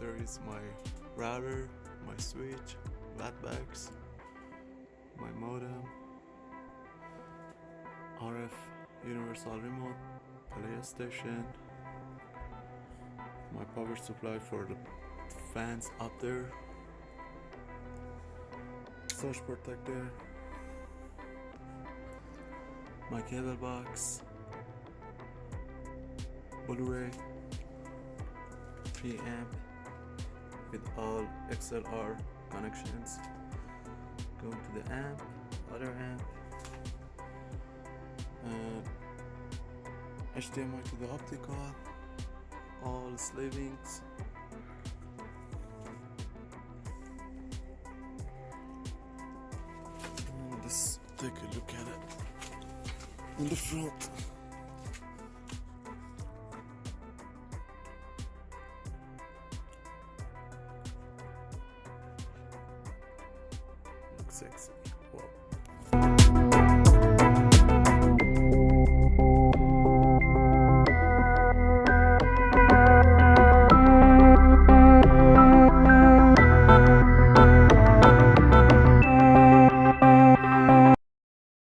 There is my router, my switch, bags, my modem, RF universal remote, PlayStation, my power supply for the fans up there, surge protector, my cable box, Blu-ray, preamp with all XLR connections, going to the amp, other amp, and HDMI to the optical, all slavings. Let's take a look at it in the front. Looks sexy.